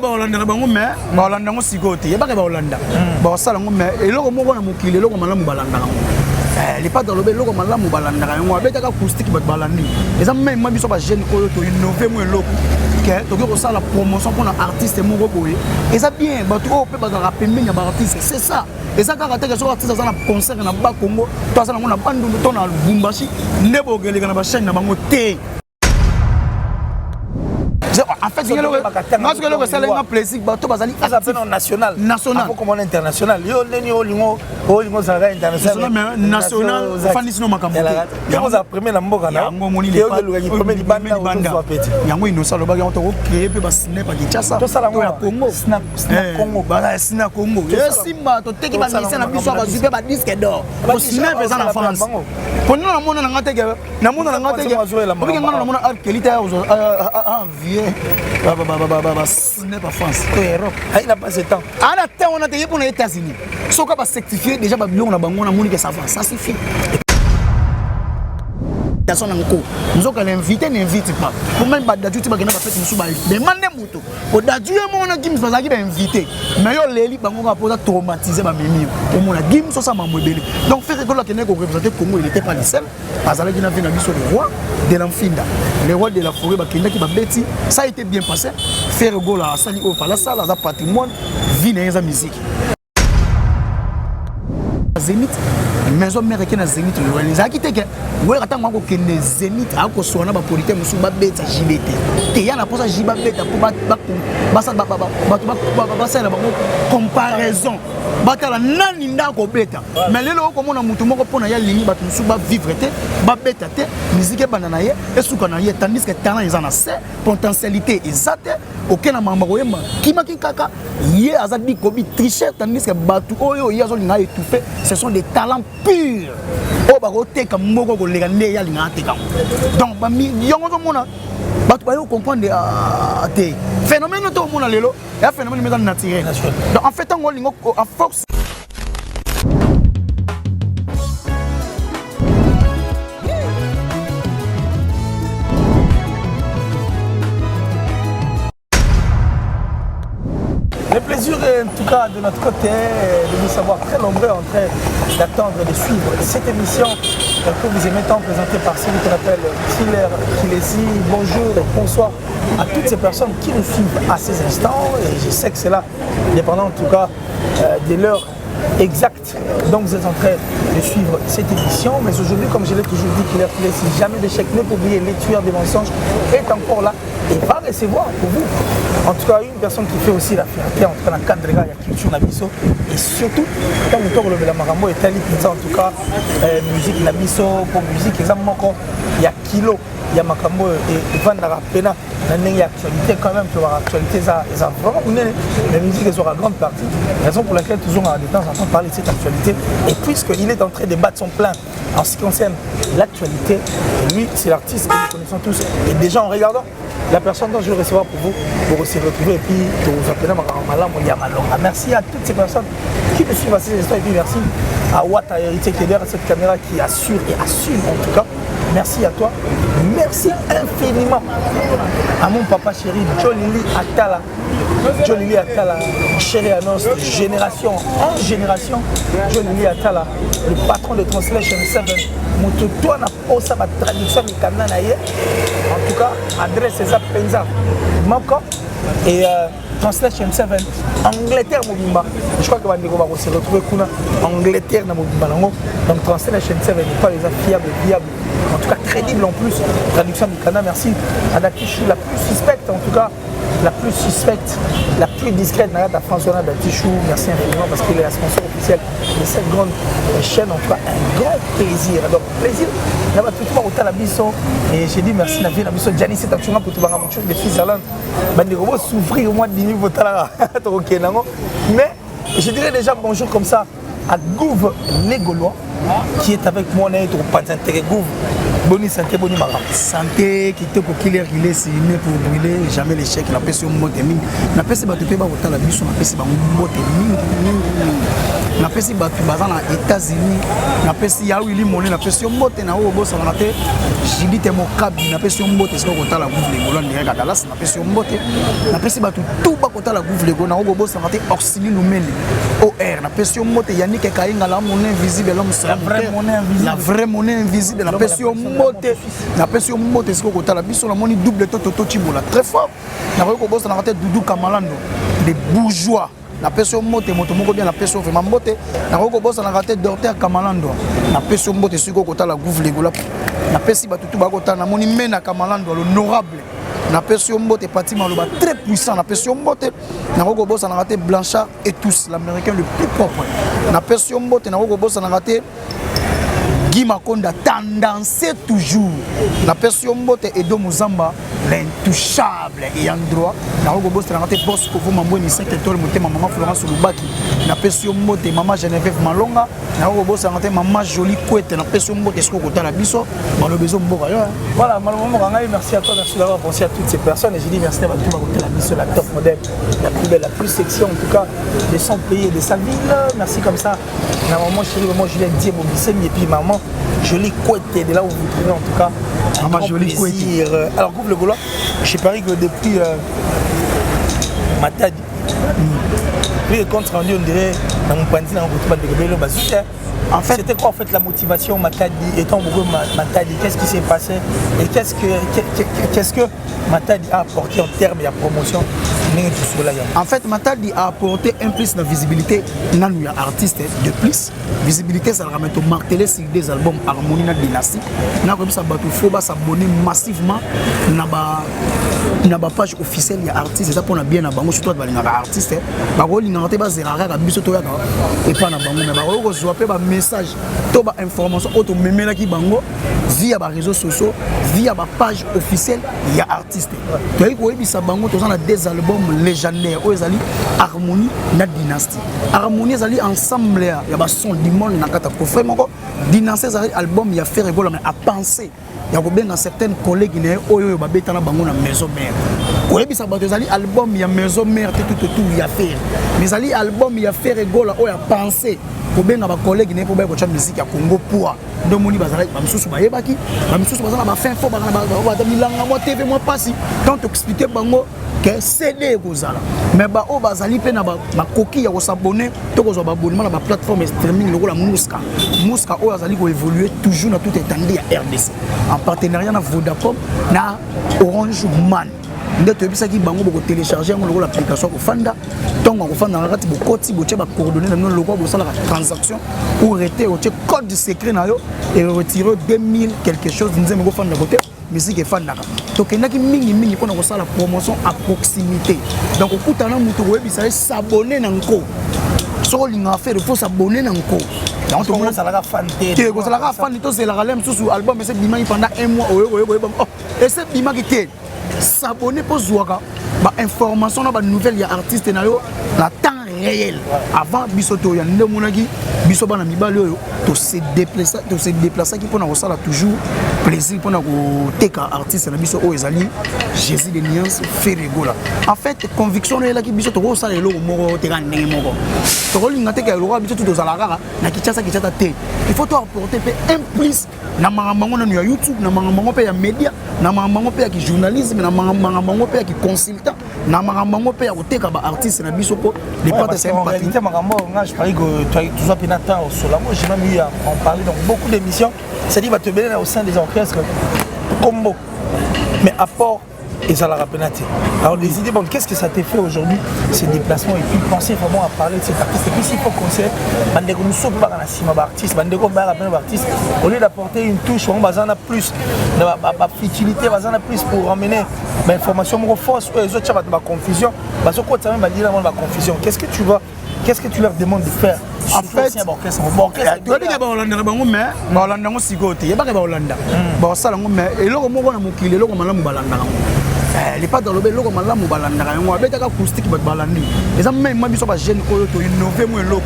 Baolanda ba bango mais baolanda ngo sikote yebaka baolanda ba sala ngo mais eloko moko na mokili eloko malamu balanda ngo les pas dans le beloko malamu balanda ngo abetaka acoustique bat balandi eza même biso ba jeune oyo to innover mo eloko que to ko sala promotion pour un artiste moko boye eza bien ba to pe ba rappeler nya ba artiste c'est ça eza ka ka so artiste za na concert na ba Congo to sala ngo na bandu to na Lubumbashi ndebo geleka na ba chaîne na bango te. En fait, c'est un plaisir. National. National. Comme international. International. National. Fanisino Makambo. Vous apprenez la mboka là. Yango innocent le bagage on créé pe ba snap à Kinshasa. To sala Congo. Snap Congo. Bala snap Congo. Simba to teki ba mission na biso ba zupe ba disque d'or. Ko snap eza na France. Pour nous na mona na ngate na mona na ngate. Obi ngana na mona art qualité vieux. Snap à France. Europe. Il n'a pas ce temps. À la terre on a payé pour les États-Unis. So ka ba certifié déjà ba biloko na bango na moni que ça va. Ça suffit. Personne encore. Nous avons l'invité, n'invite pas. Pour même Badadju, tu vas gagner la fête, nous sommes demandez moto. Au Badadju, on a Gims, parce qu'il est invité. Mais il y a des gens qui ont traumatisé ma mémie. On a Gims, ça m'a mobile. Donc, faire que la Kenya représenter Congo, il n'était pas le seul. Parce qu'il y avait un avis sur le roi de l'Enfinda. Le roi de la forêt, Kenya qui va bêtir. Ça a été bien passé. Faire que la salle, la salle, la patrimoine, vie dans la musique. Zénith, maison mère qui na Zénith le les akité que ouais attends moi que ne Zénith a ko sona ba politique musu ba beta JBT te ya na posa jiba beta pour ba ça na ba comparaison batala nani ndako beta mais lelo ko mona mutu moko pona ya lingi ba musu ba vivre te ba beta te musique banana ye esuka na ye tandis que talent ils en a c'est potentialité exacte aucun mamba ko yema kimaki kaka ye azadi ko bi tricher tandis que batu oyo yazo linga étouffé. Ce sont des talents purs. Oh, bah, côté comme moi, on les gagne, il y a les gars. Donc, bah, millions de monde, bah, tu vas comprendre des phénomènes de tout le monde, il y a un phénomène naturel. Donc, en fait, on a à force. Le plaisir, en tout cas, de notre côté, de nous savoir très nombreux en train d'attendre, de suivre cette émission que vous aimez tant présentée par celui qu'on appelle Killer Kilesi. Bonjour et bonsoir à toutes ces personnes qui nous suivent à ces instants. Et je sais que c'est là, dépendant en tout cas de l'heure exacte. Donc vous êtes en train de suivre cette émission. Mais aujourd'hui, comme je l'ai toujours dit, Killer Kilesi, jamais d'échec, ne pas oublier, les tueurs des mensonges est encore là et va recevoir pour vous. En tout cas, une personne qui fait aussi la fierté entre la cadre de la culture Nabiso et surtout, quand on parle de la Marambo et Tali Pizza, en tout cas, musique Nabiso, pour musique, il y a Kilo, il y a Makambo et Vandara Pena, il y a actualité quand même, l'actualité, ça vraiment, la musique est sur la grande partie, raison pour laquelle toujours on a de temps en temps parler de cette actualité. Et puisqu'il est en train de battre son plein en ce qui concerne l'actualité, lui, c'est l'artiste que nous connaissons tous. Et déjà en regardant, la personne dont je vais recevoir pour vous aussi retrouver et puis pour vous appeler Malonga. Merci à toutes ces personnes qui me suivent à ces histoires et puis merci à Wata Héritier qui est derrière cette caméra qui assure et assume en tout cas. Merci à toi. Merci infiniment à mon papa chéri Jolili Atala. Jolili Atala, chéri annonce génération en génération. Jolili Atala, le patron de Translation 7. Toi, on a la traduction du Canada. En tout cas, adresse c'est ça, Penza. Moko et Translation 7, Angleterre Mobimba. Je crois que va se retrouver en Angleterre Mobimba. Donc Translation 7 n'est pas les fiable, viable, en tout cas crédible en plus. Traduction du Canada, merci à Dakishi, la plus suspecte en tout cas. La plus suspecte, la plus discrète, Nagata François Batichou, merci infiniment parce qu'il est la sponsor officiel de cette grande chaîne. En tout cas, un grand plaisir. Donc, plaisir, là-bas, tout le monde au Talabiso. Et j'ai dit merci, la vie, la mission, Gianni, c'est actuellement pour tout le monde, de Switzerland. Les robots souffrir au moins de niveau mais je dirais déjà bonjour comme ça à Gouv les Gaulois qui est avec moi, on est au Panzantere Gouv. Bonne santé, bonne mara. Santé, qui te pour qu'il est signé pour brûler, jamais l'échec. La paix sur mon mot na pesi ba topé ba kotala biso na pesi ba mbote mingi na pesi ba tubaza na États-Unis na pesi ya wili moné na pesi mbote na o bosa na te jidite mokabi na pesi mbote siko kotala gouvle ngolo ndeka Dallas na pesi mbote na pesi ba tout ba kotala gouvle ngolo na o bosa na te Oxili Lumeni OR na pesi mbote Yannick Kainga la monnaie invisible l'homme la vraie monnaie invisible na pesi mbote siko kotala biso na moni double toto chibola très fort na ko bosa na te Doudou Kamalando des bourgeois la personne mote moto moko bien la personne vraiment mote na ko bosa na raté docteur Kamalando na personne mote siko kota la gouvle gola na pesi ba tutu ba kota na moni mena Kamalando l'honorable na personne mote parti maloba très puissant na personne mote na ko bosa na raté Blanchard et tous l'américain le plus propre na personne mote na ko bosa na raté Guy Makonda tendance toujours la personne mote Edo Muzamba l'intouchable et en droit na ko boss na ngate boss ko vuma mboni 5 étoiles motema maman Florence Lubaki na personne mote maman Geneviève Malonga na ko boss na ngate maman Jolie Couette na personne mote ce ko kota la biso ba le besoin mboka yo voilà maman Rangai merci à toi merci d'avoir pensé à toutes ces personnes et je dis merci à tout ba kota la biso la top modèle la plus belle la plus sexy en tout cas de son pays et de sa ville merci comme ça na maman chérie maman Julien Diebo Bissemi et puis maman Jolie Couette de là où vous trouvez en tout cas maman Jolie Couette alors groupe le Gaulois je parie que depuis Matadi puis le compte rendu on dirait dans mon pantin en fait c'était quoi en fait la motivation Matadi étant beaucoup Matadi qu'est-ce qui s'est passé et qu'est-ce que Matadi a apporté en termes de promotion. En fait, Matadi a apporté un plus de visibilité dans les artistes de plus. Visibilité, ça ramène au martelé sur des albums Harmonie na Dynastie. N'a comme ça, il faut s'abonner massivement na ba page officielle des artistes. C'est ça pour bien na bango surtout les artistes. Ba ko linga ba zerara ka biso to ya et pas na bango mais ba ko zoaper ba message to ba information auto memela ki bango via ba réseaux sociaux via ba page officielle des artistes. To yi ko ebisa bango to na des albums légendaire oyo ezali Harmonie na Dynastie. Harmonie ezali ensemble ya ba son du monde na kata ko vraiment Dynastie ezali album ya faire rigolo mais à penser ya ko benga certaines collègues ne oyo ba betana bango na maison mère. Ko ebisa bato ezali album ya maison mère tout ya faire. Mais ezali album ya faire rigolo oyo ya penser ko benga ba collègues ne po ba ko cha musique ya Congo poa. Ndo moni bazali ba misusu ba yebaki ba misusu bazana ba fin fo ba ba milanga mo TV mo pasi quand expliquer bango que CD kozala mais ba o bazali pe na ba koki ya ko s'abonner to ko zo ba abonnement na ba plateforme streaming lokola Muska o azali ko évoluer toujours na toute étendue ya RDC en partenariat na Vodacom na Orange Man nde to ebisa ki bango boko télécharger ngo lokola application ko fanda tongo ko fanda na kati bokoti boche ba coordonnées na non lokola bo sala transaction pour rester au code secret na yo et retirer 2000 quelque chose nzeme ko fanda côté musique et fandaka donc il y a qui mingi pour nous la promotion à proximité donc au coup t'as mutu web ça s'abonner nanko so linga faire il faut s'abonner nanko donc tout le monde ça la fan té ko ça la fan to c'est la galem sous album mais c'est bima pendant un mois et c'est bima qui té s'abonner pour zouaka ba information na ba nouvelle ya artiste na yo la temps réel avant bisoto ya ndemonaki biso bana mibale oyo to se déplacer qui pour na sala toujours plaisir pour na ko teka artiste na biso oyo ezali Jésus de Nuance fait rigola en fait conviction na ki biso to ko sala eloko moko teka ndenge moko to ko linga teka eloko biso tout ozala kaka na kichasa te il faut to apporter un plus na mangambango na YouTube na mangambango pe ya média na mangambango pe ya ki journalisme na mangambango pe ya ki consultant na mangambango pe ya ko teka ba artiste na biso ko les parties c'est en réalité mangambango je parie que toi tout ça pénata au sol moi j'ai même eu à en parler dans beaucoup d'émissions c'est-à-dire va te baigner au sein des orchestres combo mais apport et ça la rappenate. Alors les idées, bon, qu'est-ce que ça t'a fait aujourd'hui, ces déplacements, et puis penser vraiment à parler de cet artiste. Et puis s'il faut conseiller, nous sommes pas dans la cime d'artistes, au lieu d'apporter une touche, on a plus de futilité, on a plus pour ramener l'information fausse, les autres ont confusion, confusion. Qu'est-ce que tu leur demandes de faire? En fait, tu as dit que Hollanda, mais Hollanda, c'est côté. Il y a pas que Hollanda. Bah ça, mais et là, on va nous killer, là, on va nous balander. les pas dans le bel logo malamu balanda yango abetaka acoustique bat balandi eza même moi biso ba jeune oyo to innover mo eloko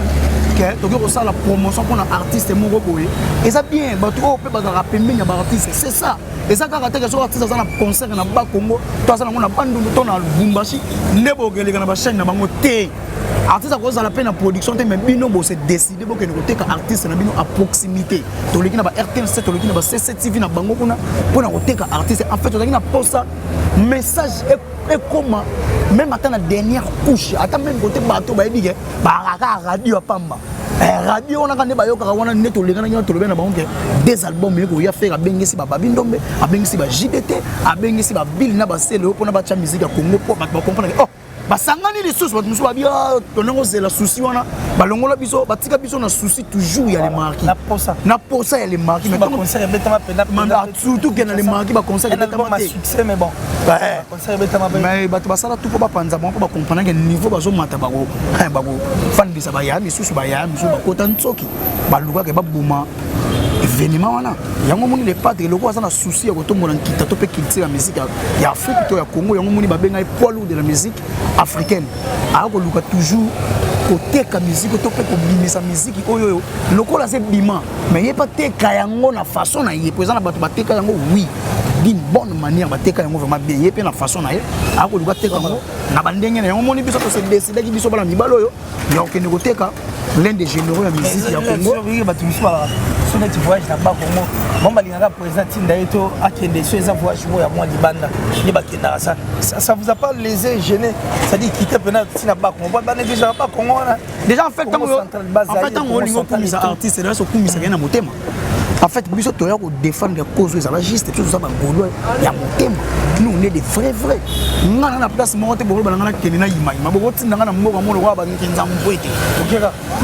que to ko ça la promotion pour un artiste moko boye eza bien bato o pe ba rapembe nya ba artiste c'est ça eza kaka te que so artiste za na concert na ba Congo to za na ngona bandu to na Lubumbashi ndebo geleka na ba chaîne na bango te artiste a cause la peine en production mais bino bo se décider bo que ne côté ka artiste na bino à proximité to leki na ba RTL7 to leki na ba CCTV na bango kuna pour na côté ka artiste en fait to leki na posta message et comment même à la dernière couche attends même côté bateau ba dit que ba radio pamba radio on a quand ba yo ka wana neto leka na to lobena ba onke des albums mais ko ya faire abengisi ba babindombe abengisi ba JDT abengisi ba Bill na ba selo pour na ba cha musique ya Congo pour ba comprendre oh basangani les sous bato musuba bien tonongo c'est la souci wana balongola biso batika biso na souci toujours ya les marquis na posa ya les marquis mais concert betama pena surtout que na les marquis ba concert betama succès mais bon concert betama mais bato basala tout pour ba panza bon pour ba comprendre que niveau bazo mata bako fan bisa ba ya misusu ba ya misusu ba kota ntsoki ba luka ke ba buma événement wana yango moni les padres loko ça na souci ya kotombola nkita to pe culture ya musique ya Afrique to ya Congo yango moni ba benga poids lourd de la musique africaine a ko luka toujours côté ka musique to pe ko bimisa musique oyo loko la c'est bima mais y a pas teka yango na façon na y présent na bato ba teka yango oui d'une bonne manière ba teka yango vraiment bien y pe na façon na ye a ko luka teka yango na bandenge na yango moni biso to se décider ki biso bala mibalo yo ya ko ne ko teka l'un des généraux ya musique ya Congo sur notre voyage là-bas Congo bon balingaka président Tindaeto akende sur les voyages ya moi libanda ni bakenda ça vous a pas lésé gêné ça dit quitter pena là-bas Congo ba déjà pas Congo déjà en fait tant on lingo kumisa artiste là so kumisa na motema en fait biso to ya ko défendre les causes ça va juste tout ça ba golo ya motema nous on est des vrais ngana na place monte bo ba ngana kene na yima bo tinda ngana mboka mo lo ba nkinza mbwete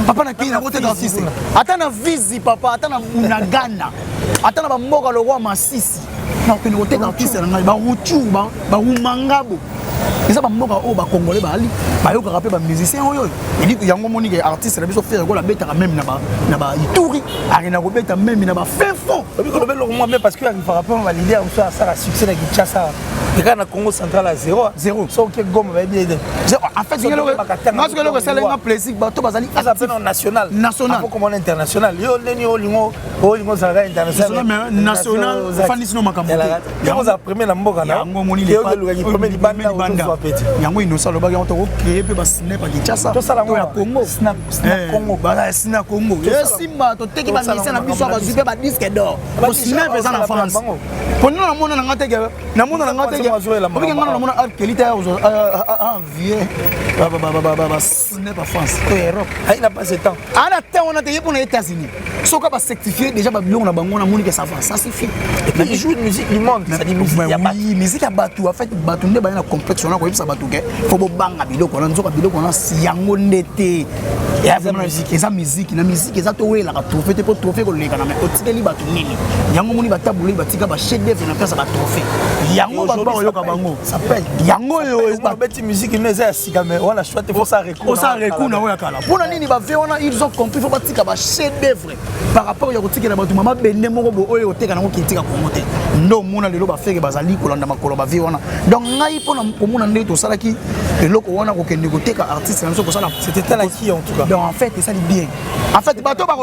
papa na kina bote d'artiste ata na visi papa ata na unagana ata na ba mboka lo roi Masisi na kene bote d'artiste na ba uchu ba umangabo eza ba mboka o ba congolais ba ali ba yo ka rapper ba musicien oyo il dit yango moni ke artiste na biso faire ko la beta même na ba ituri arena ko beta même na ba fin fond ko belo moi mais parce que il faut rapper on va leader on ça ça succès na Kinshasa et quand na Congo central à 0 so que gomme va bien en fait ce que c'est un plaisir bato bazali appel national faut comme international yo leni o lingo ça international national fani sino makambo yango za premier na mboka na yango moni le premier libanda yango inosa lo bagi on créer pe ba ciné pa Kinshasa to sala ya Congo snap Congo ba sina Congo simba to teki ba mission na biso ba zupe ba disque d'or to ciné pesa na France poni na mona na ngate ke na mona na ngate ke obi ngana na mona qualité ya vieux ba ciné pa France to Europe il n'a pas ce temps ana te on a te pour les États-Unis soka ba certifié déjà ba biloko na bango na moni ke ça va ça suffit et puis il joue une musique du monde ça dit musique ya oui musique ya batu en fait batu nde ba na complexe on a ko yebisa batu ke faut bo banga biloko na nzoka biloko na yango ndete ya musique eza musique na musique eza to wela ka trophée te po trophée ko leka na mais otikeli batu nini yango moni batabuli batika ba chef d'œuvre na place ba trophée yango ba ba yoka bango ça paye yango yo ba beti musique ne eza sika mais on a choisi pour ça recours na oya kala pona nini ba ve wana ils ont compris faut batika ba chef d'œuvre par rapport ya kotika na batu mama bende moko bo oyo oteka nango kitika ko mote ndo mona lelo ba feke bazali kolanda makolo ba ve wana donc ngai pona komona nde to salaki eloko wana ko kende koteka artiste na so ko sala c'était tel qui en tout cas donc en fait ça dit bien en fait bato ba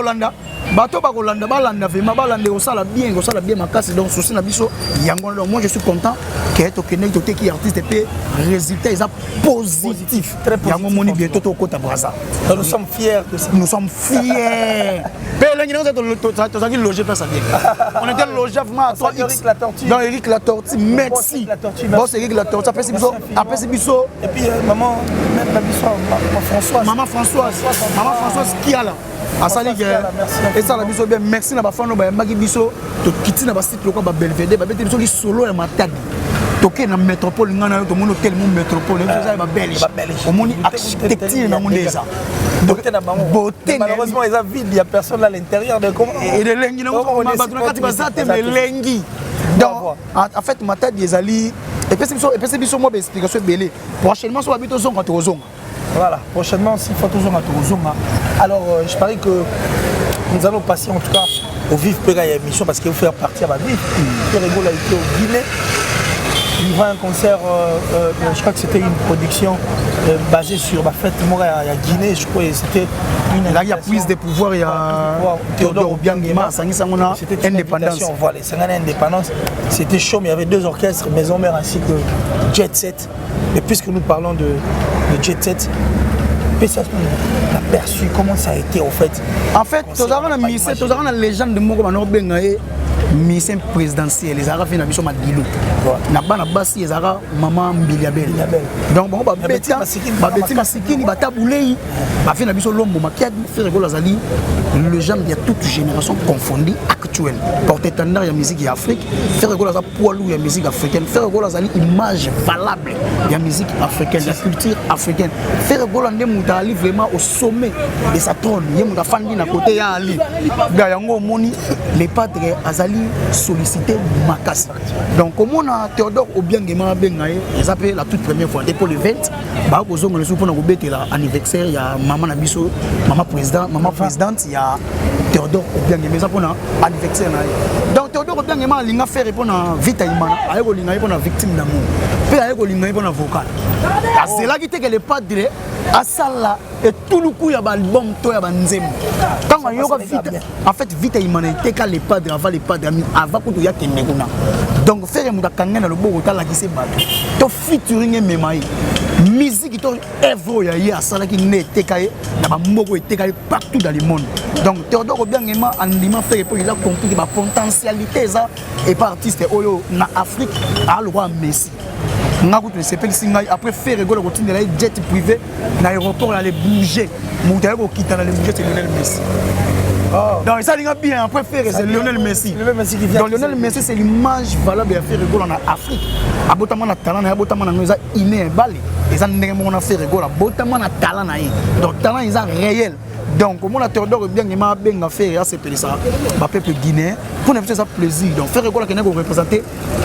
kolanda balanda vraiment balanda ko sala bien makasi donc souci na biso yango donc moi je suis content que to kende to teki artiste pe résultat est positif très positif yango moni bientôt to kota braza nous sommes fiers de ça nous sommes fiers mais lengi to ça qui loger place bien on était logé vraiment à 3x dans Eric la Tortue merci boss Eric la Tortue après c'est biso et puis maman Françoise qui a là asali ke esa la biso bien merci na ba fano ba maki biso to kiti na ba site lokwa ba Belvedere ba bete biso li solo ya matadi toke na métropole ngana to mono tel mo métropole eza ba Belge o moni architecture na mondeza beauté na bango beauté malheureusement ils a vide il y a personne à l'intérieur de comment et de lengi na ko ba na kati ba zate me lengi donc en fait matadi ezali et puis biso mo ba explication belé prochainement so ba bito zonga to zonga. Voilà, prochainement, si Fatozonga à Torozonga. Alors, je parie que nous allons passer en tout cas au vif Pega émission parce qu'il faut faire partie à ma vie. Pérégol a été au Guinée. livrant un concert, je crois que c'était une production basée sur la fête Montréal à Guinée, je crois, et c'était une... Là, il y a prise de pouvoir, il y a Théodore Obiangema, c'était indépendance. Voilà, c'est une indépendance. C'était chaud, mais il y avait 2 orchestres, Maison Mère ainsi que Jet Set. Mais puisque nous parlons de Jet Set, on a perçu comment ça a été en fait. En fait, tu as la légende de Moko Bengaye. Mission présidentielle, les Arabes viennent à Bissau Madilou. Nabana Bassi, les Arabes, maman Mbiliabel. Donc, bon, Betty Masikini, Bataboulei, Bafin à Bissau Lombo, Makiad, Ferrego Lazali, le genre de toute génération confondue actuelle. Porte-étendard, il y a musique Afrique, Ferrego Lazali, poilou, il y a musique africaine, Ferrego Lazali, image valable, il y a musique africaine, la culture africaine. Ferrego Lazali, Moutali vraiment au sommet de sa trône, il y a Fandi à côté, il y a Ali. Gayango Moni, les padres Azali. Sollicité Makassi. Donc, comme on a Théodore Obiangema Bengaye, ils appellent la toute première fois. Depuis le 20, bah, aux hommes, les l'anniversaire, il y a maman Nabiso, maman présidente, il y a Théodore Obiangema, ils appellent l'anniversaire. Donc, Théodore Obiangema, il a fait répondre à Vita Imana, il a répondre à victime d'amour, puis il a répondre à vocal. C'est là qu'il y a les padres à Sala et tout le coup, il y a l'album, il y a Nzem. Quand il y a Vita, en fait, Vita Imana, il y a les padres avant les padres. Avant que tu aies Neguna. Donc, faire un kangana le beau hotel qui s'est battu. Tu featuring et mémaï. Musique qui est œuvre, il y a ça qui n'est pas partout dans le monde. Donc, Théodore Obiangema, en aliment fait il a compris la potentialité et pas artiste en Afrique à le roi Messi. Après faire le routine de la jet privé, l'aéroport allait bouger. Moutaï qui t'a allé bouger, c'est Lionel Messi. Donc ça a bien préféré, c'est Lionel Messi. Donc Lionel Messi c'est l'image valable à faire rigolo en Afrique. Abotamana na talent, abotamana na nous a inné balé. Ils ont néanmoins on a fait rigolo, abotamana na talent na. Donc talent ils ont réel. Donc comme on a Théodore Obiangema benga faire c'est pour ça. Ba peuple guinéen pour ne faire ça plaisir. Donc faire rigolo que nous représenter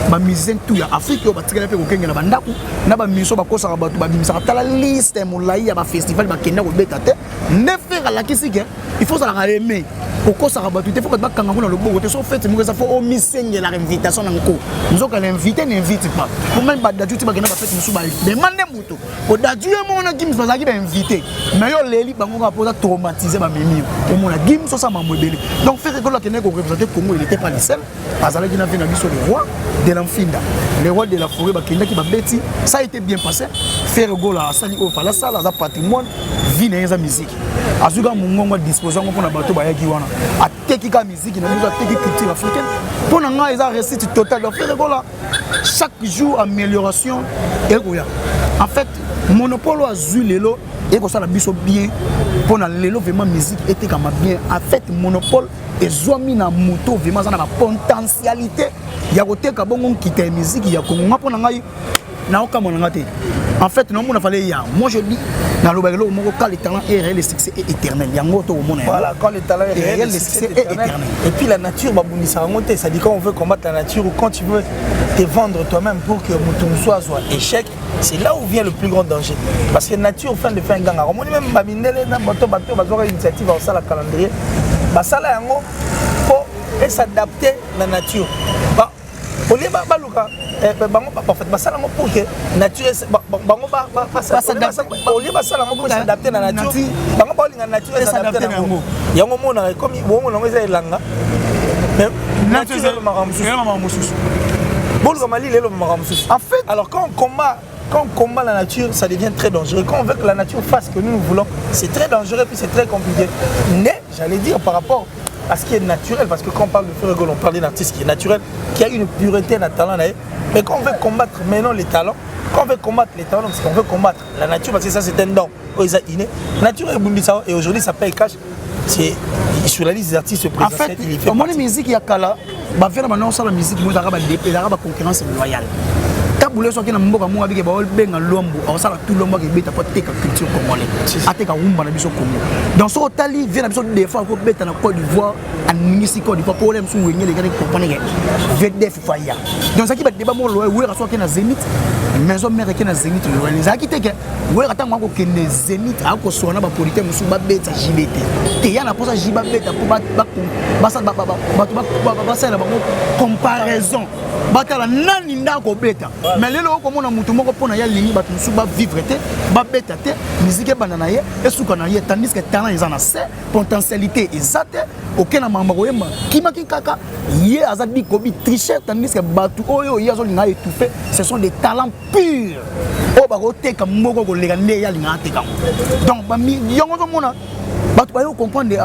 ba musicien tout ya Afrique yo ba tikela pe ko kenga na bandaku na ba miso ba kosa ba ba bimisa tala liste molai ya ba festival ba kenda ko betate. Ne faire la kisike, il faut ça la aimer. Pourquoi ça rabat tout il faut que tu vas dans le beau so fait nous ça faut au missengue la invitation encore nous on l'inviter n'invite pas pour même pas d'adju tu vas gagner fait nous ba demander moto au d'adju mon na gims bazaki ba inviter mais yo leli bango ka posa traumatiser ba memi au mon na gims so ça m'a modélé donc faire que là que neko représenter Congo il était pas le seul azala qui n'a fait na biso le roi de l'Enfinda le roi de la forêt ba kenda qui ba beti ça a été bien passé faire go la sali au la salle za patrimoine vie na musique azuka mungongo disposition pour na bato ba yaki wana à tekika musique na nous a tekika culture africaine pour na nga eza réussite totale donc faire là chaque jour amélioration et en fait monopole azui lelo et comme ça la biso bien pour na lelo vraiment musique était comme bien en fait monopole et zoami na moto vraiment ça na potentialité ya koteka bongo quitter musique ya kongo pour na ngai na okamona ngate en fait non mon fallait ya moi je dis dans le bagage quand le talent est réel le succès est éternel yango to mon voilà quand le talent est réel le succès est éternel et puis la nature babunisa remonter ça dit quand on veut combattre la nature ou quand tu veux te vendre toi-même pour que mon soit échec c'est là où vient le plus grand danger parce que la nature fin de faire ganga on même babindele na bato bazora initiative en ça la calendrier basala yango pour s'adapter la nature bah on est baluka bango en fait basala mo pour que nature bango ba s'adapter pour s'adapter à la nature bango ba linga nature s'adapter à yango yango mona comme bongo nango eza elanga mais nature c'est maman mususu bolga mali lelo maman mususu en fait alors quand on combat la nature, ça devient très dangereux. Quand on veut que la nature fasse ce que nous voulons, c'est très dangereux et puis c'est très compliqué. Mais, j'allais dire, par rapport à ce qui est naturel, parce que quand on parle de Ferrego, on parle d'un artiste qui est naturel, qui a une pureté, un talent. Mais quand on veut combattre maintenant les talents, quand on veut combattre les talents, c'est qu'on veut combattre la nature, parce que ça c'est un don. La nature est bouillante et aujourd'hui ça paye cash. C'est sur la liste des artistes présidentiels. En fait, la musique, il y a Kala, maintenant on sort la musique, il y a la concurrence loyale. boule soki na mboka mo abike ba benga lombo osala tout lombo ke beta pote ka culture congolaise ateka rumba na biso Congo donc so tali vient na biso des fois ko beta na Côte d'Ivoire aningisi Côte d'Ivoire problème sou ngeli ka comprendre que VDF faya donc ça qui ba débat mo lo we raso ke na Zénith maison mère ke na Zénith lo les aki te ke we rata ngako ke na Zénith ako sona ba polité musu ba beta JBT te ya na posa jiba beta pour ba ça ba ça na ba comparaison batala nani ndako beta mais lelo ko mona mutu moko pona ya lingi batu musu ba vivre te ba beta te musique banda na ye esuka na ye tandis que talent ils en a c'est potentialité exacte aucun mamba ko yema kimaki kaka ye azadi ko bi tricher tandis que batu oyo yazo linga étouffé ce sont des talents purs o ba ko teka moko ko lega nde ya linga teka donc ba mi yongo zo mona batu ba yo comprendre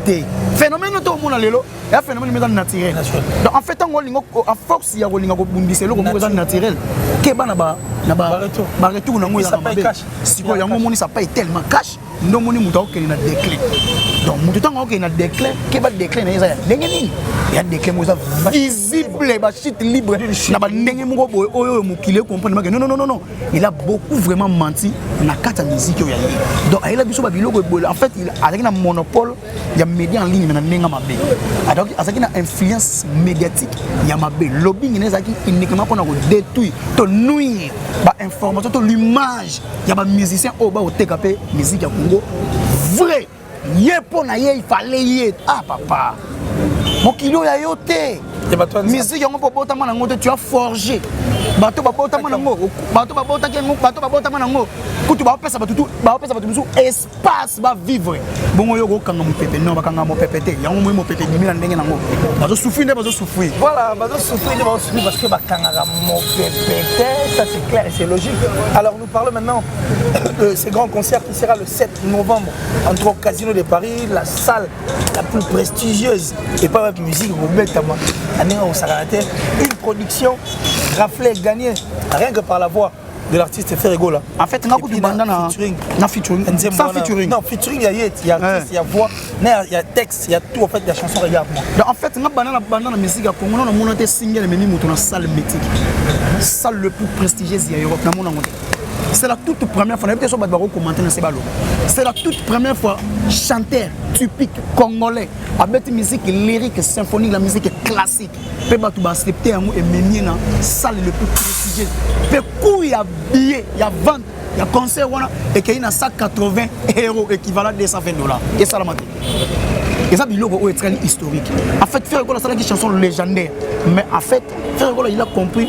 te phénomène to mona lelo ya phénomène mais naturel donc en fait on lingo à force ya ko linga ko bundiselo ko mo naturel ke bana ba retour na ngo ya mabe siko yango moni ça paye tellement cash ndo moni muta okeli na déclin donc mutu tango okeli na déclin ke ba déclin na yeza ndenge nini ya déclin mo za visible ba shit libre na ba ndenge moko boy oyo mukile comprendre que non il a beaucoup vraiment menti na kata musique ya ye donc il a biso ba biloko en fait il a un monopole ya média en ligne na ndenge mabe donc azaki na influence médiatique ya mabe lobbying nezaki uniquement pour na ko détruire to nuire ba information to l'image ya ba musicien o ba o tekape musique ya Congo vrai yé pona yé il fallait y ah papa mon kilo ya yote musique yango po bota mana ngote tu as forgé bato ba bota mana ngo bato ba bota ke ngo bato ba bota mana ngo kutu ba pesa batu musu espace ba vivre bongo yo ko kanga mo pepe non ba kanga mo pepe te yango mo pepe dimila ndenge nango bazo souffrir voilà bazo souffrir parce que ba kanga mo pepe ça c'est clair et c'est logique. Alors nous parlons maintenant de ce grand concert qui sera le 7 novembre entre au Casino de Paris, la salle la plus prestigieuse et pas la musique Robertama une production raflée gagnée rien que par la voix de l'artiste Ferrego là. En fait, featuring. Sans featuring. Non, featuring, il y a artiste, il y a voix, il y a texte, il y a tout. En fait, il y a chanson, regarde-moi. En fait, la musique à Congo, on a monté single, mais on a salle mythique. Salle le plus prestigieuse il y a Europe. C'est la toute première fois, c'est la toute première fois chanteur typique congolais avec musique lyrique, symphonique, la musique classique. Peut pas accepter un mot et mener dans salle le plus prestigieux. Peut il y a billets, il y a vente, il y a concert et qu'il y a 180 € équivalent à $220. Et ça la matin. Et ça, c'est très historique. En fait, Ferrego, c'est une chanson légendaire. Mais en fait, Ferrego, il a compris.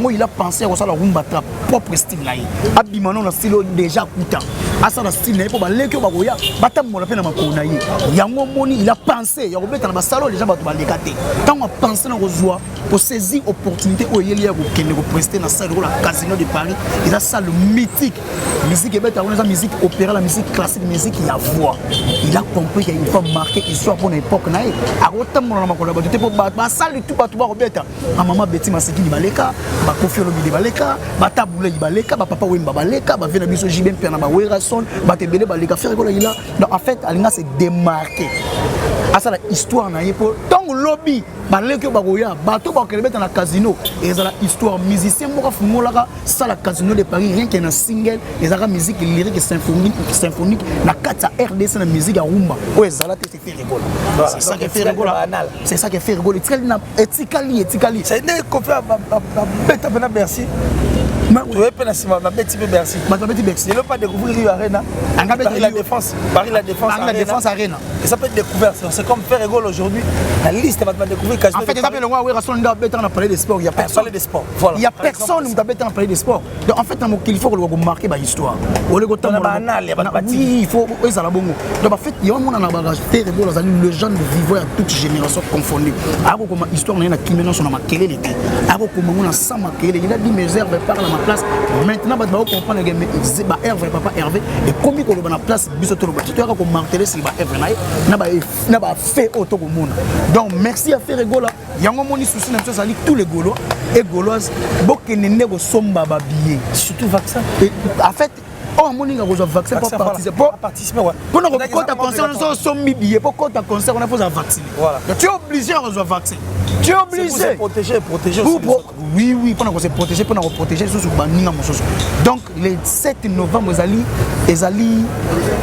Il a pensé à la rumba trap, propre style. Abimano, le style déjà coûtant. À ça, le style, il a pensé. Il a salon, les gens vont l'écarter. Tant on a pensé dans joie pour saisir l'opportunité où il y a prester dans la salle de la Casino de Paris. Il a ça le mythique. Musique la musique opéra, la musique classique, la musique, il y a voix. Il a compris qu'il faut marquer l'histoire pour l'époque. Il a autant de pour la salle tout Roberta. Maman Betty Maseki Baleka, Kofi Olomide Baleka, Taboulé Baleka, Papa Wemba Baleka, Venabiso Jibem Piana Werason, Batebele Baleka, Ferrego là. Donc en fait, Alina s'est démarqué. À ça l'histoire na yepo. Tant lobby, baleke bagoya, bateau bakelebet dans la casino. Et ça l'histoire musicien moka fumolaka, ça la Casino de Paris rien qu'un single, et ça la musique lyrique symphonique, la 4 RDC la musique à rumba. Ouais, ça là c'est Ferrego. C'est ça qui fait Ferrego là. C'est ça qui fait Ferrego. Etikali. C'est né qu'on fait bête à Bercy. Tu veux pas la bête Bercy. Ma bête Bercy. Il ne pas découvrir Arena. Paris la défense. Paris la défense Arena. Et ça peut être découvert. C'est comme Ferrego aujourd'hui. La liste va découvrir. En fait, on a parlé de sport. Il y a personne. Il y a personne qui a parlé de sport. Donc en fait, il faut marquer l'histoire. Oui, il faut. Donc en fait, il y a un monde dans la Ferrego, le jeune vivant à toute génération confondue. Alors comme histoire, il y a qui maintenant sont ma quelle était. Alors comme on a ça ma quelle. Il a dit mes herbes parlent à ma place. Maintenant, on va comprendre que Hervé, papa Hervé, et comme il y a place, il y a un martelé, c'est Hervé. n'a pas fait autant que monde. Donc merci à Ferrego là. Il y a un moment souci dans ça tous les Gaulois et Gauloises beaucoup ne négo somba babillé surtout vaccin. En fait Oh, mon gars, vous avez vaccin pour participer. Pour notre concert, on a sommi billet. Pour notre concert, on a besoin de vacciner. Tu es obligé à recevoir vaccin. Tu es obligé. Pour se protéger aussi. Oui, pour se protéger, pour protéger. Donc, le 7 novembre, Ezali,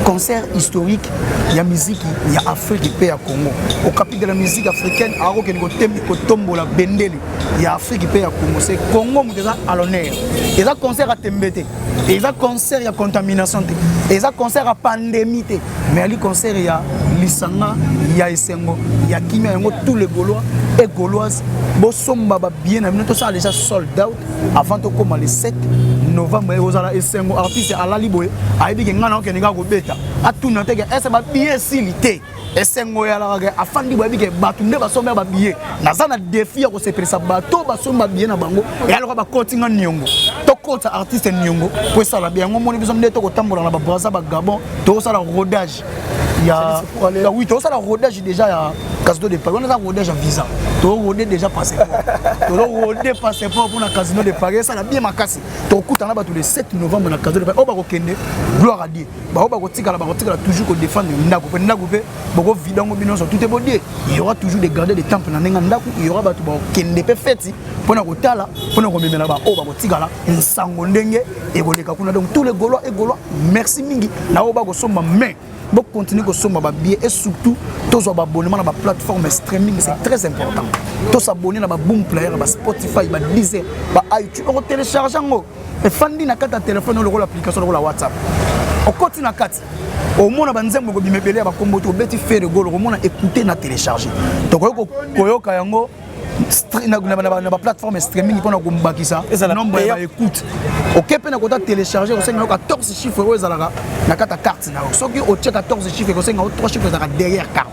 concert historique, il y a musique, il y a Afrique, il y a Congo. Au capitale de la musique africaine, il y a Afrique, il y a Congo. C'est Congo qui est à l'honneur. Il y a concert à Tembete. Il y a concert, il y a contamination. Il y a concert à pandémie. Mais il y a concert, il y a Lissanga, il y a Essengo, il y a Kimia, tous les Gaulois et Gauloises. Bosomba bien, tout ça déjà sold out avant de commencer le 7 novembre. Vous allez Essengo, artiste à la Liboé, à Ebi Gengana, qui est un bêta. À tout notre gars, est-ce que bien silité? Essengo ya la gars, afin de dire que Batunde va sommer ba billet. Nazana défi à se faire ça bateau, ba sommer bien na bango. Et alors ba continue nyongo. Toko artiste nyongo, pour ça la bien. On moni besoin de toko tambola na ba Brazza ba Gabon, tout ça la rodage. Il y a oui, tout ça la rodage déjà ya casino de Paris. On a rodage à visa. Tout rodé déjà passeport. Tout rodé passeport pour na casino de Paris. Ça la bien makasi. Tout coup en a battu le 7 novembre na casino de Paris. Oh ba kende, gloire à Dieu. Ba kotika toujours ko défendre ndako. Ndako pe boko vidango binonso tout est bon Dieu. Il y aura toujours des gardiens de temple na nenga ndako. Il y aura batu ba kende pe fête pour na kotala, pour na komemela ba oh ba kotika la nsango ndenge et boleka kuna donc tous les Gaulois et Gaulois merci mingi na oba ko somba mais bon continuer que somba ba billet et surtout tous abonnements dans la plateforme streaming c'est très important. Tous s'abonner dans ba Boom Player, ba Spotify, ba Deezer, ba iTunes, on télécharge ngo et fandi na kata téléphone le l'application le WhatsApp. On continue à 4. Au moins, on a besoin de me ba combo to beti faire de gol, au moins écouter na télécharger. Donc koyoka yango na plateforme streaming pour nous bakisa nombre ya écoute. OK pe na kota télécharger au 14 chiffres ezalaka na kata carte na. Soki o check 14 chiffres ko senga 3 chiffres ezalaka derrière carte.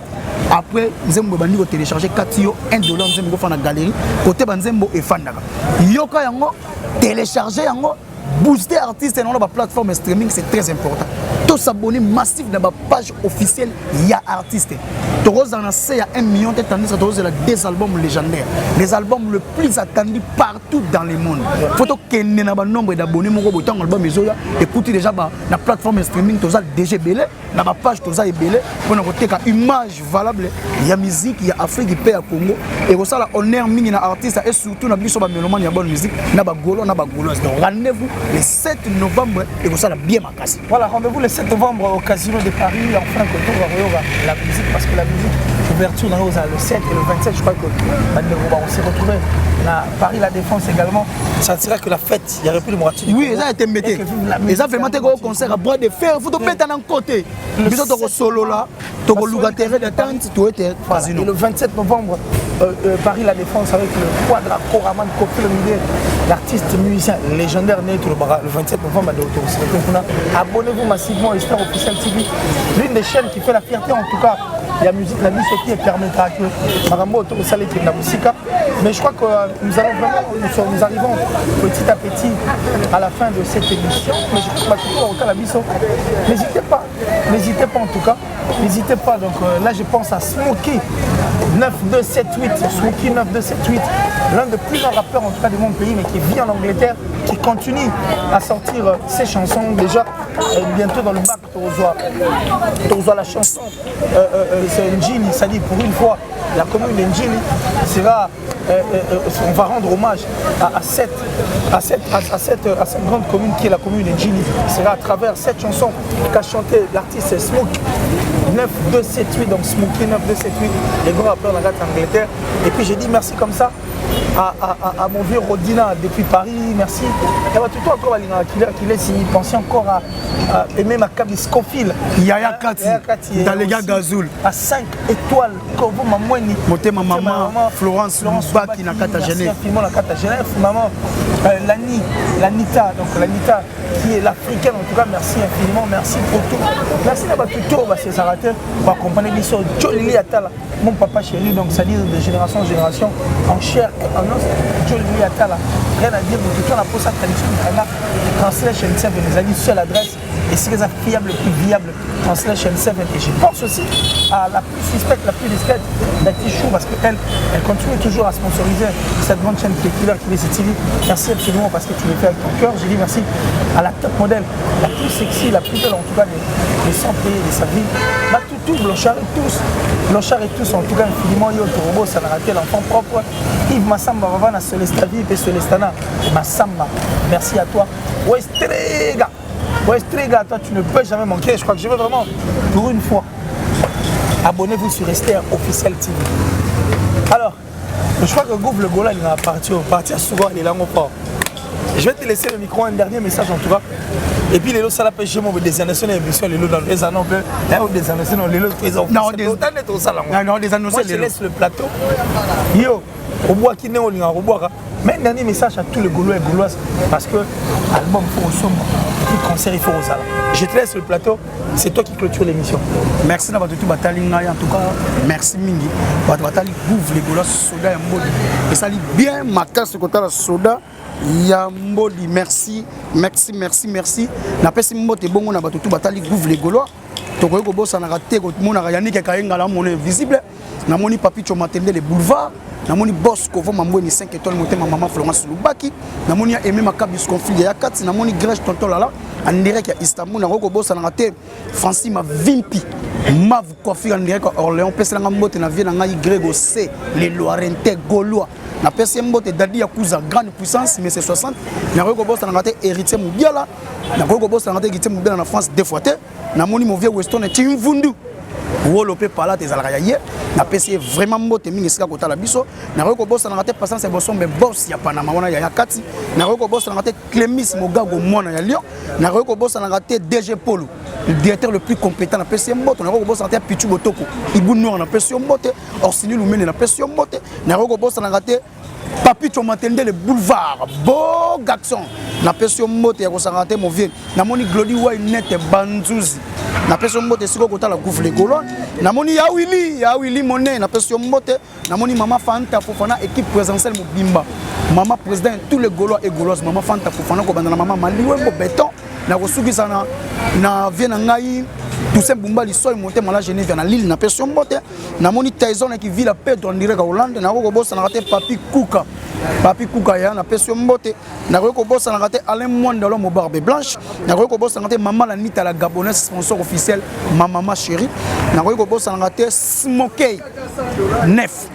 Après nzembo bandi ko télécharger 4 yo $1 nzembo ko fa na galerie côté banzembo e fandaka. Yoka yango télécharger yango booster artiste dans la plateforme streaming c'est très important. Tous s'abonner massif dans la page officielle ya artiste. Toros en a 1 million de tandis que des albums légendaires, les albums le plus attendus partout dans le monde. Faut que nous nombre d'abonnés mon robot album mesoya écoutez déjà la plateforme streaming toza déjà belé, na ba page toza belé pour nous côté image valable, il y a musique, il y a Afrique, il y a Congo et ça la honneur mini na artiste et surtout na biso ba mélomane ya bonne musique, na ba golo na ba goloise. Donc rendez-vous le 7 novembre et ça la bien makasi. Voilà, rendez-vous le 7 novembre au Casino de Paris enfin que la musique parce que la musique ouverture dans le 7 et le 27 je crois que on s'est retrouvé à Paris la Défense également. Ça sera que la fête, il y aurait plus de moitié. Oui, ça a été mété. Et ça fait monter au concert à bois de fer, il faut te mettre en côté. Nous sommes solo là, tu as le terrain de tente, tu es et le 27 novembre Paris la Défense avec le Quadra Koraman Kofi Olomide, l'artiste musicien légendaire né le 27 novembre à Doto. Abonnez-vous massivement à Star Officiel TV, l'une des chaînes qui fait la fierté en tout cas. Il y a musique, la musique qui permettra que Marambo autour de Salé qui est la musique. Mais je crois que nous allons vraiment, nous arrivons petit à petit à la fin de cette émission. Mais je crois que la mission, n'hésitez pas en tout cas, n'hésitez pas. Donc là je pense à Smokey 9278, Smokey 9278, l'un des plus grands rappeurs en tout cas de mon pays, mais qui vit en Angleterre, qui continue à sortir ses chansons déjà. Bientôt dans le bac, tu reçois la chanson. C'est Njili, ça dit pour une fois, la commune d'Njili sera, on va rendre hommage à cette grande commune qui est la commune d'Njili. Sera à travers cette chanson qu'a chanté l'artiste Smoke 9278, donc Smokey 9278, les grands rappeurs de la Angleterre. Et puis j'ai dit merci comme ça à mon vieux Rodina depuis Paris, merci. Et bah, tout encore qu'il laisse, il pensait encore à aimer ma Kaby Scofield. Yaya Kati, dans les gars Gazoul. À 5 étoiles, comme vous, maman, ma maman, Florence Baki, na Kata Genève. La Kata Genève, maman, Lanita, donc Lanita qui est l'africaine, en tout cas, merci infiniment, merci pour tout. Merci d'avoir tout, c'est Sarate, pour accompagner l'histoire. Mon papa chéri, donc ça dit de génération en génération, en chair et ambiance Joe Louis Atala rien à dire mais tout on a posé sa traduction Translation 7 les amis sur l'adresse et c'est les fiable le plus viable Translation 7 et je pense aussi à la plus suspecte la plus discrète d'Atichou parce qu'elle continue toujours à sponsoriser cette grande chaîne qui est Killer TV. Merci absolument parce que tu le fais avec ton cœur. Je dis merci à la top modèle la plus sexy la plus belle en tout cas des santé de sa vie tout Blanchard et tous en tout cas infiniment yo Torobo ça n'a raté l'enfant propre Yves Massamba Vavana Solestavi et Solestana Massamba merci à toi Westrega toi tu ne peux jamais manquer je crois que je veux vraiment pour une fois abonnez-vous sur Esther Officiel TV alors je crois que Gouv le Gola il va partir souvent il est là mon port je vais te laisser le micro un dernier message en tout cas et puis les lots ça la pêche moi des annonceurs émission les lots dans les annonces des annonceurs les lots ils ont non des annonceurs je laisse le plateau yo au bois qui n'est au lien au bois mais un dernier message à tous les Gaulois et Gauloises parce que album faut au somme puis concert il faut au sala je te laisse le plateau c'est toi qui clôture l'émission merci d'avoir tout batali en tout cas merci mingi batali Gouv les Gaulois soda Yambodi et ça lit bien ma casse côté la soda Yambodi merci na pesi mbote bongo na batutu batali Gouv les Gaulois tokoye ko bossa na raté ko mona Yannick Kayenga la mon invisible na moni papi Chomatende les boulevards na moni boss ko voma mbweni 5 étoiles motema maman Florence Lubaki na moni aimé makabis conflit ya 4 na moni Grèche tonton lala en direct à Istanbul na ko bossa na raté Francine ma Vimpi ma vous coiffure en direct à Orléans pesa nga mbote na vie na ngai Grégo C les Loirentais Gaulois na pesa mbote dadi ya kuza grande puissance mais c'est 60 na ko bossa na raté héritier Mubiala na ko bossa na raté héritier Mubiala na France deux fois na moni mo vieux Weston et Timvundu Wolopé pala tes alrayaye na pesi vraiment mbote mingi sika kota la biso na ko bossa na raté passance boson be boss ya Panama wana ya kati na ko bossa na raté Clémis Mogago mwana ya Lyon na ko bossa na raté DG Polo le directeur le plus compétent na pesi mbote na ko bossa na raté Pichu Botoko Ibu Noir na pesi mbote Orsini Lumene na pesi mbote na ko bossa na raté Papi Chomatende le boulevard beau garçon na pesi mbote ya ko sa raté mon vieux na moni Glody Way net Banzuzi na peso mbote siko kota la Gouv les Gaulois na moni ya Willy Monet na peso mbote na moni Mama Fanta Fofana équipe présidentielle Mobimba Mama président tous les Gaulois et Gauloises Mama Fanta Fofana ko banda na Mama Maliwe mo béton na ko sukisa na viena ngai Toussaint Bumba lisoy monté mala Genève na Lille na peso mbote na moni Tyson qui vit la paix en direct à Hollande na ko bossa na raté Papi Kouka ya na peso mbote na ko bossa na raté Alain Mwandalo mo barbe blanche na ko bossa na raté Maman la Nita la gabonaise sponsor officiel Mama chérie na ko bossa na raté Smokey 9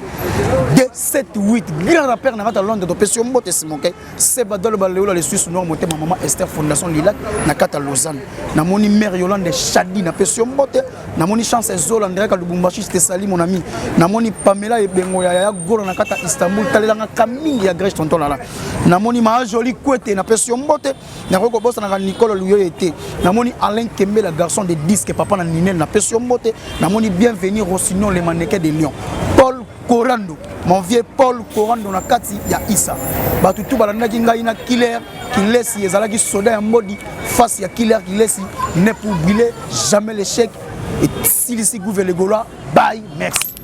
2 7 8 grand rappeur na raté Londres de peso mbote Smokey c'est badol baléola les Suisses noir monté Maman Esther Fondation Lilac na kata Lausanne na moni mère Yolande Chadi na peso mbote na moni chance Zola direct à Lubumbashi c'était sali mon ami na moni Pamela et Bengo ya golo na kata Istanbul talelanga Camille ya Grèche tonton lala na moni ma joli kwete na peso mbote na ko bossa na Nicole Louyo été na moni Alain Kembe la garçon de disque papa na Ninel na peso mbote na moni bienvenue Rossignol les mannequins de Lyon Paul Corando mon vieux Paul Corando na kati ya Issa batutu balandaki ngai na Killer qui laisse ezalaki soda ya modi face ya Killer qui laisse ne pour brûler jamais l'échec et si Gouv les Gaulois bye merci.